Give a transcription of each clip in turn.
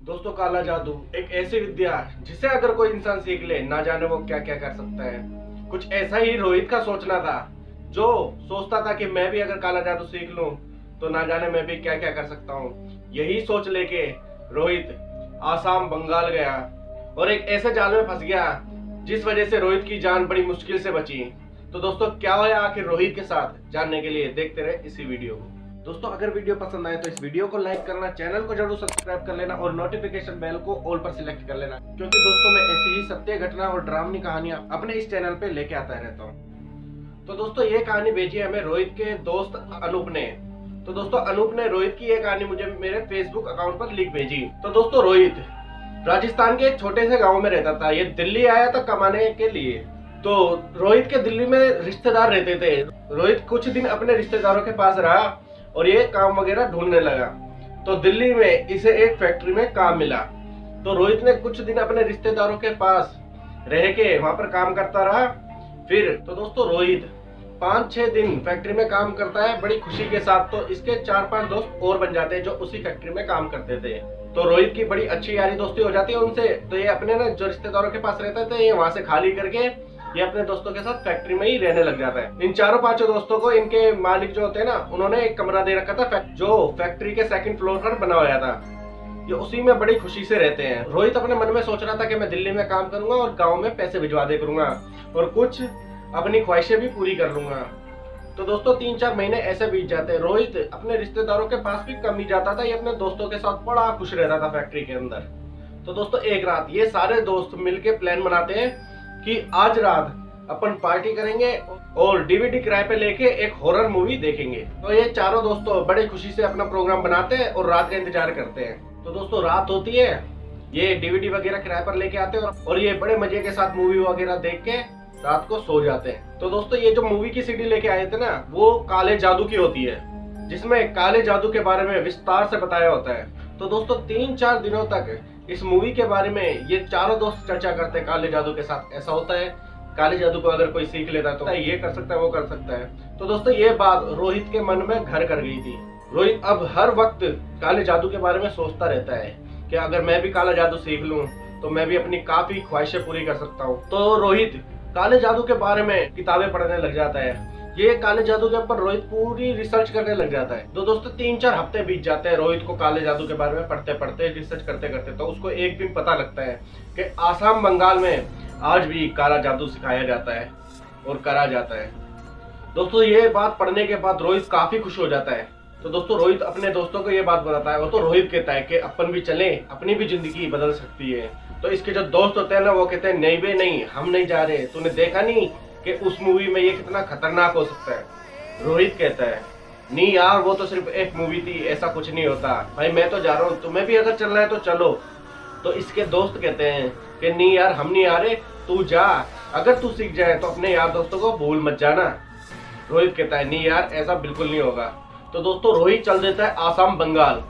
दोस्तों, काला जादू एक ऐसी विद्या जिसे अगर कोई इंसान सीख ले ना जाने वो क्या क्या कर सकता है। कुछ ऐसा ही रोहित का सोचना था, जो सोचता था कि मैं भी अगर काला जादू सीख लूं तो ना जाने मैं भी क्या क्या कर सकता हूं। यही सोच लेके रोहित आसाम बंगाल गया और एक ऐसे जाल में फंस गया जिस वजह से रोहित की जान बड़ी मुश्किल से बची। तो दोस्तों, क्या हुआ आखिर रोहित के साथ, जानने के लिए देखते रहे इसी वीडियो को। दोस्तों, अगर वीडियो पसंद आए तो इस वीडियो को लाइक करना, चैनल को जरूर सब्सक्राइब कर लेना और नोटिफिकेशन बेल को ऑल पर सिलेक्ट कर लेना, क्योंकि दोस्तों मैं ऐसी ही सत्य घटना और ड्रामनी कहानियां अपने इस चैनल पे लेके आता रहता हूँ। तो दोस्तों, ये कहानी भेजी है हमें रोहित के दोस्त अनूप ने। तो दोस्तों, अनूप ने रोहित की ये कहानी मुझे मेरे फेसबुक अकाउंट पर लिख भेजी। तो दोस्तों, रोहित राजस्थान के एक छोटे से गाँव में रहता था। ये दिल्ली आया था कमाने के लिए। तो रोहित के दिल्ली में रिश्तेदार रहते थे। रोहित कुछ दिन अपने रिश्तेदारों के पास रहा और ये काम वगैरह ढूंढने लगा। तो दिल्ली में इसे एक फैक्ट्री में काम मिला। तो रोहित ने कुछ दिन अपने रिश्तेदारों के पास रह के वहां पर काम करता रहा। फिर तो दोस्तों, रोहित 5-6 दिन फैक्ट्री में काम करता है बड़ी खुशी के साथ। तो इसके 4-5 दोस्त और बन जाते हैं जो उसी फैक्ट्री में काम करते थे। तो रोहित की बड़ी अच्छी यारी दोस्ती हो जाती है उनसे। तो ये अपने ना जो रिश्तेदारों के पास रहते थे, ये वहां से खाली करके ये अपने दोस्तों के साथ फैक्ट्री में ही रहने लग जाता है। इन 4-5 दोस्तों को इनके मालिक जो होते हैं ना, उन्होंने एक कमरा दे रखा था जो फैक्ट्री के 2nd फ्लोर पर बना हुआ था। ये उसी में बड़ी खुशी से रहते हैं। रोहित अपने मन में सोच रहा था कि मैं दिल्ली में काम करूंगा और गाँव में पैसे भिजवा दे करूंगा और कुछ अपनी ख्वाहिशें भी पूरी कर लूंगा। तो दोस्तों, 3-4 महीने ऐसे बीत जाते हैं। रोहित अपने रिश्तेदारों के पास भी कम ही जाता था। ये अपने दोस्तों के साथ बड़ा खुश रहता था फैक्ट्री के अंदर। तो दोस्तों, एक रात ये सारे दोस्त मिलके प्लान बनाते हैं कि आज रात अपन पार्टी करेंगे और डीवीडी किराए पे लेके एक हॉरर मूवी देखेंगे। तो ये चारों दोस्तों बड़े खुशी से अपना प्रोग्राम बनाते हैं और रात का इंतजार करते हैं। तो दोस्तों, रात होती है, ये डीवीडी वगैरह किराए पर लेके आते हैं और ये बड़े मजे के साथ मूवी वगैरह देख के रात को सो जाते हैं। तो दोस्तों, ये जो मूवी की सीडी लेके आए थे ना, वो काले जादू की होती है, जिसमें काले जादू के बारे में विस्तार से बताया होता है। तो दोस्तों, 3-4 दिनों तक इस मूवी के बारे में ये चारों दोस्त चर्चा करते हैं। काले जादू के साथ ऐसा होता है, काले जादू को अगर कोई सीख लेता है तो ये कर सकता है, वो कर सकता है। तो दोस्तों, ये बात रोहित के मन में घर कर गई थी। रोहित अब हर वक्त काले जादू के बारे में सोचता रहता है कि अगर मैं भी काला जादू सीख लूं तो मैं भी अपनी काफी ख्वाहिशें पूरी कर सकता हूँ। तो रोहित काले जादू के बारे में किताबें पढ़ने लग जाता है। ये काले जादू के ऊपर रोहित पूरी रिसर्च करने लग जाता है। तो दोस्तों, 3-4 हफ्ते बीत जाते हैं रोहित को काले जादू के बारे में पढ़ते पढ़ते, रिसर्च करते करते। तो उसको एक दिन पता लगता है कि आसाम बंगाल में आज भी काला जादू सिखाया जाता है और करा जाता है। दोस्तों, ये बात पढ़ने के बाद रोहित काफी खुश हो जाता है। तो दोस्तों, रोहित अपने दोस्तों को ये बात बताता है और तो रोहित कहता है कि अपन भी चले, अपनी भी जिंदगी बदल सकती है। तो इसके जो दोस्त होते हैं ना, वो कहते हैं नहीं बे नहीं, हम नहीं जा रहे। तूने देखा नहीं कि उस मूवी में ये कितना खतरनाक हो सकता है। रोहित कहता है नहीं यार, वो तो सिर्फ एक मूवी थी, ऐसा कुछ नहीं होता भाई, मैं तो जा रहा हूँ, तुम्हें भी अगर चलना है तो चलो। तो इसके दोस्त कहते हैं कि नहीं यार, हम नहीं आ रहे, तू जा, अगर तू सीख जाए तो अपने यार दोस्तों को भूल मत जाना। रोहित कहता है नहीं यार, ऐसा बिल्कुल नहीं होगा। तो दोस्तों, रोहित चल देता है आसाम बंगाल।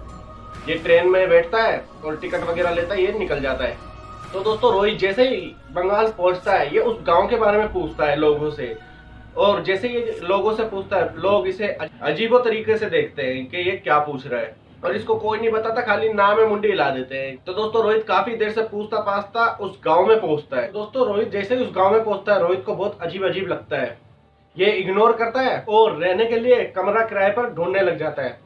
ये ट्रेन में बैठता है और टिकट वगैरह लेता है, ये निकल जाता है। तो दोस्तों, रोहित जैसे ही बंगाल पहुंचता है, ये उस गांव के बारे में पूछता है लोगों से। और जैसे ये लोगों से पूछता है, लोग इसे अजीबो तरीके से देखते हैं कि ये क्या पूछ रहा है, और इसको कोई नहीं बताता, खाली नाम में मुंडी हिला देते हैं। तो दोस्तों, रोहित काफी देर से पूछता पाछता उस गांव में पहुंचता है। दोस्तों, रोहित जैसे ही उस गांव में पहुंचता है, रोहित को बहुत अजीब अजीब लगता है। ये इग्नोर करता है और रहने के लिए कमरा किराए पर ढूंढने लग जाता है।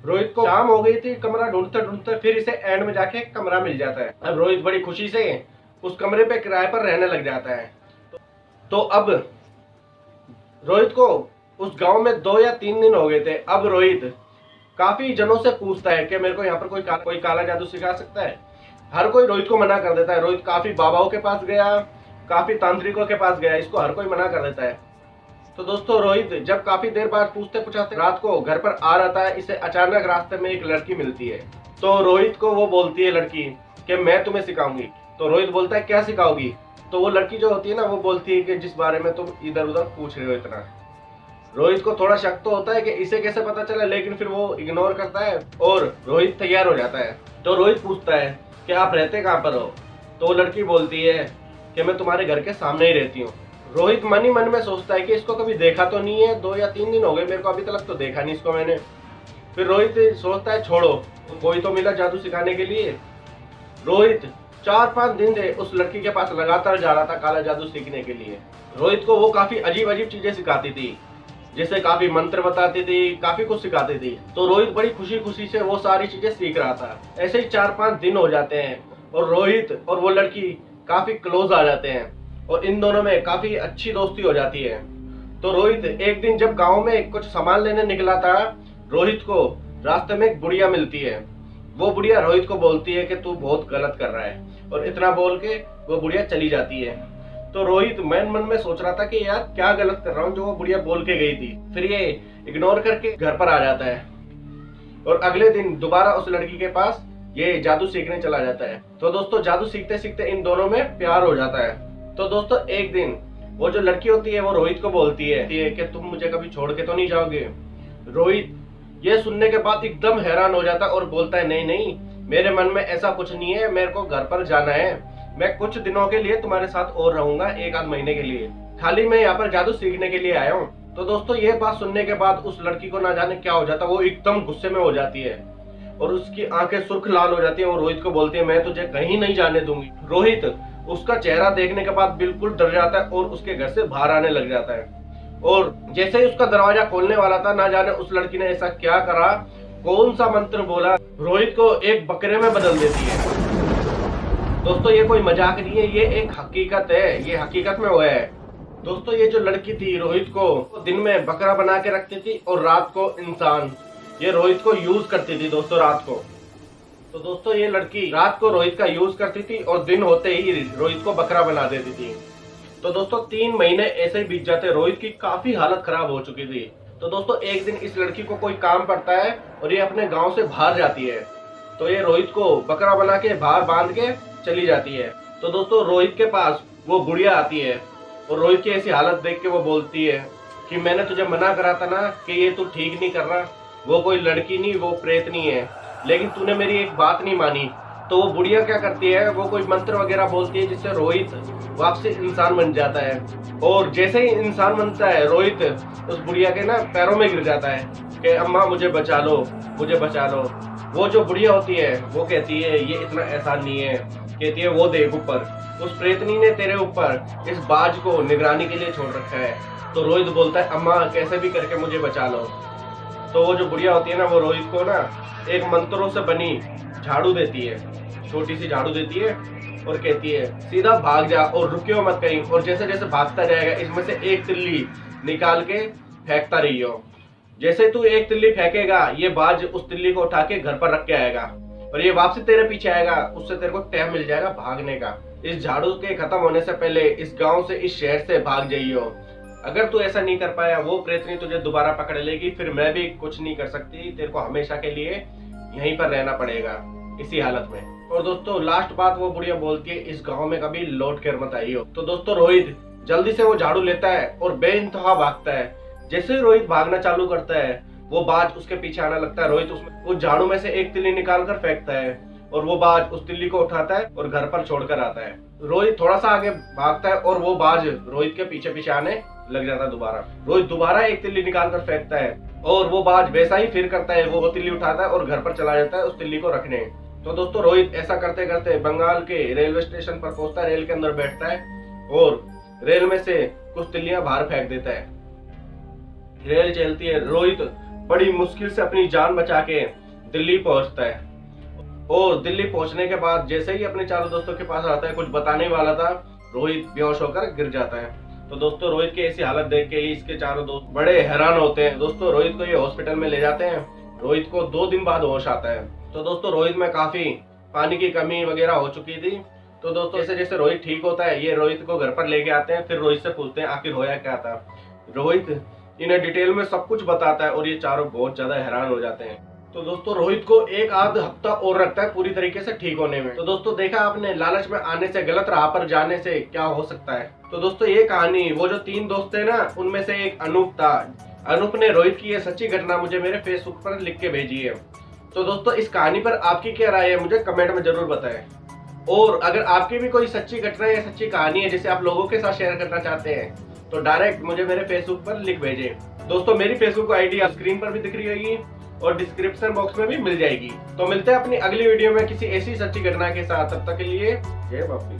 रोहित को शाम हो गई थी कमरा ढूंढते ढूंढते, फिर इसे एंड में जाके कमरा मिल जाता है। अब रोहित बड़ी खुशी से उस कमरे पे किराए पर रहने लग जाता है। तो अब रोहित को उस गांव में 2 या 3 दिन हो गए थे। अब रोहित काफी जनों से पूछता है कि मेरे को यहाँ पर कोई काला जादू सिखा सकता है। हर कोई रोहित को मना कर देता है। रोहित काफी बाबाओं के पास गया, काफी तांत्रिकों के पास गया, इसको हर कोई मना कर देता है। तो दोस्तों, रोहित जब काफी देर बाद पूछते पूछाते रात को घर पर आ रहा है, इसे अचानक रास्ते में एक लड़की मिलती है। तो रोहित को वो बोलती है लड़की कि मैं तुम्हें सिखाऊंगी। तो रोहित बोलता है क्या सिखाओगी? तो वो लड़की जो होती है ना, वो बोलती है कि जिस बारे में तुम इधर उधर पूछ रहे हो इतना। रोहित को थोड़ा शक तो होता है कि इसे कैसे पता चला, लेकिन फिर वो इग्नोर करता है और रोहित तैयार हो जाता है। तो रोहित पूछता है कि आप रहते कहाँ पर हो? तो वो लड़की बोलती है कि मैं तुम्हारे घर के सामने ही रहती हूँ। रोहित मन ही मन में सोचता है कि इसको कभी देखा तो नहीं है, 2 या 3 दिन हो गए मेरे को, अभी तक तो देखा नहीं इसको मैंने। फिर रोहित सोचता है छोड़ो, कोई तो मिला जादू सिखाने के लिए, रोहित 4-5 दिन से उस लड़की के पास लगातार जा रहा था काला जादू सीखने के लिए। रोहित को वो काफी अजीब अजीब चीजें सिखाती थी, जैसे काफी मंत्र बताती थी, काफी कुछ सिखाती थी। तो रोहित बड़ी खुशी खुशी से वो सारी चीजें सीख रहा था। ऐसे ही 4-5 दिन हो जाते हैं और रोहित और वो लड़की काफी क्लोज आ जाते हैं और इन दोनों में काफी अच्छी दोस्ती हो जाती है। तो रोहित एक दिन जब गांव में कुछ सामान लेने निकला था, रोहित को रास्ते में एक बुढ़िया मिलती है। वो बुढ़िया रोहित को बोलती है कि तू बहुत गलत कर रहा है, और इतना बोल के वो बुढ़िया चली जाती है। तो रोहित मन मन में सोच रहा था कि यार क्या गलत कर रहा हूँ जो वो बुढ़िया बोल के गई थी। फिर ये इग्नोर करके घर पर आ जाता है और अगले दिन दोबारा उस लड़की के पास ये जादू सीखने चला जाता है। तो दोस्तों जादू सीखते सीखते इन दोनों में प्यार हो जाता है। तो दोस्तों एक दिन वो जो लड़की होती है वो रोहित को बोलती है कि तुम मुझे कभी छोड़ के तो नहीं जाओगे। रोहित ये सुनने के बाद एकदम हैरान हो जाता है और बोलता है नहीं नहीं, मेरे मन में ऐसा कुछ नहीं है, मेरे को घर पर जाना है, मैं कुछ दिनों के लिए तुम्हारे साथ और रहूंगा, 1 आध महीने के लिए, खाली मैं यहाँ पर जादू सीखने के लिए आया हूँ। तो दोस्तों ये बात सुनने के बाद उस लड़की को ना जाने क्या हो जाता है, वो एकदम गुस्से में हो जाती है और उसकी आंखें सुर्ख लाल हो जाती है और रोहित को बोलती है मैं तुझे कहीं नहीं जाने दूंगी। रोहित उसका चेहरा देखने के बाद बिल्कुल डर जाता है और उसके घर से बाहर आने लग जाता है। और जैसे ही उसका दरवाजा खोलने वाला था, ना जाने उस लड़की ने ऐसा क्या करा, कौन सा मंत्र बोला, रोहित को एक बकरे में बदल देती है। दोस्तों ये कोई मजाक नहीं है, ये एक हकीकत है, ये हकीकत में हुआ है। दोस्तों ये जो लड़की थी रोहित को दिन में बकरा बना के रखती थी और रात को इंसान। ये रोहित को यूज करती थी दोस्तों रात को। तो दोस्तों ये लड़की रात को रोहित का यूज करती थी और दिन होते ही रोहित को बकरा बना देती थी। तो दोस्तों 3 महीने ऐसे ही बीत जाते, रोहित की काफी हालत खराब हो चुकी थी। तो दोस्तों एक दिन इस लड़की को कोई काम पड़ता है और ये अपने गांव से बाहर जाती है। तो ये रोहित को बकरा बना के बाहर बांध के चली जाती है। तो दोस्तों रोहित के पास वो बुढ़िया आती है और रोहित की ऐसी हालत देख के वो बोलती है कि मैंने तुझे मना करा था ना कि ये तू ठीक नहीं कर रहा, वो कोई लड़की नहीं, वो प्रेतनी है, लेकिन तूने मेरी एक बात नहीं मानी। तो वो बुढ़िया क्या करती है, वो कोई मंत्र वगैरह बोलती है जिससे रोहित वापसी इंसान बन जाता है। और जैसे ही इंसान बनता है रोहित उस बुढ़िया के ना पैरों में गिर जाता है कि अम्मा मुझे बचा लो, मुझे बचा लो। वो जो बुढ़िया होती है वो कहती है ये इतना एहसान नहीं है, कहती है वो देख ऊपर, उस प्रेतनी ने तेरे ऊपर इस बाज को निगरानी के लिए छोड़ रखा है। तो रोहित बोलता है अम्मा कैसे भी करके मुझे बचा लो। तो वो जो बुढ़िया होती है ना वो रोहित को ना एक मंत्रों से बनी झाड़ू देती है, छोटी सी झाड़ू देती है और कहती है सीधा भाग जा और रुकियो मत कहीं, और जैसे जैसे भागता जाएगा इसमें से एक तिल्ली निकाल के फेंकता रहियो। जैसे तू एक तिल्ली फेंकेगा ये बाज उस तिल्ली को उठा के घर पर रख के आएगा और ये वापसी तेरे पीछे आएगा, उससे तेरे को टाइम मिल जाएगा भागने का। इस झाड़ू के खत्म होने से पहले इस गांव से, इस शहर से भाग जाइयो। अगर तू ऐसा नहीं कर पाया वो प्रेतनी तुझे दोबारा पकड़ लेगी, फिर मैं भी कुछ नहीं कर सकती, तेरे को हमेशा के लिए यहीं पर रहना पड़ेगा इसी हालत में। और दोस्तों लास्ट बात वो बुढ़िया बोलती है इस गांव में कभी लौट कर मत आइयो। तो दोस्तों रोहित जल्दी से वो झाड़ू लेता है और बेइंतहा भागता है। जैसे ही रोहित भागना चालू करता है वो बाज उसके पीछे आने लगता है। रोहित उसमें उस झाड़ू में से एक तिल्ली निकाल कर फेंकता है और वो बाज उस तिल्ली को उठाता है और घर पर छोड़कर आता है। रोहित थोड़ा सा आगे भागता है और वो बाज रोहित के पीछे पीछे आने लग जाता है दोबारा। रोहित दोबारा एक तिल्ली निकाल कर फेंकता है और वो बाज वैसा ही फिर करता है, वो तिल्ली उठाता है और घर पर चला जाता है उस तिल्ली को रखने। तो दोस्तों रोहित ऐसा करते करते बंगाल के रेलवे स्टेशन पर पहुंचता है, रेल के अंदर बैठता है और रेल में से कुछ तिल्लियां बाहर फेंक देता है। रेल चलती है, रोहित बड़ी मुश्किल से अपनी जान बचा के दिल्ली पहुंचता है और दिल्ली पहुंचने के बाद जैसे ही अपने चारों दोस्तों के पास आता है, कुछ बताने वाला था, रोहित बेहोश होकर गिर जाता है। तो दोस्तों रोहित की ऐसी हालत देख के ही इसके चारों दोस्त बड़े हैरान होते हैं। दोस्तों रोहित को ये हॉस्पिटल में ले जाते हैं। रोहित को 2 दिन बाद होश आता है। तो दोस्तों रोहित में काफी पानी की कमी वगैरह हो चुकी थी। तो दोस्तों जैसे जैसे रोहित ठीक होता है ये रोहित को घर पर लेके आते हैं। फिर रोहित से पूछते हैं आखिर होया क्या था। रोहित इन्हें डिटेल में सब कुछ बताता है और ये चारों बहुत ज्यादा हैरान हो जाते हैं। तो दोस्तों रोहित को 1 आध हफ्ता और लगता है पूरी तरीके से ठीक होने में। तो दोस्तों देखा आपने लालच में आने से, गलत राह पर जाने से क्या हो सकता है। तो दोस्तों ये कहानी वो जो 3 दोस्त थे ना उनमें से एक अनूप था। अनूप ने रोहित की ये सच्ची घटना मुझे मेरे फेसबुक पर लिख के भेजी है। तो दोस्तों इस कहानी पर आपकी क्या राय है मुझे कमेंट में जरूर बताएं। और अगर आपकी भी कोई सच्ची घटना या सच्ची कहानी है जिसे आप लोगों के साथ शेयर करना चाहते हैं तो डायरेक्ट मुझे मेरे फेसबुक पर लिख भेजें। दोस्तों मेरी फेसबुक आईडी स्क्रीन पर भी दिख रही होगी और डिस्क्रिप्शन बॉक्स में भी मिल जाएगी। तो मिलते हैं अपनी अगली वीडियो में किसी ऐसी सच्ची घटना के साथ। तब तक के लिए जय बापू।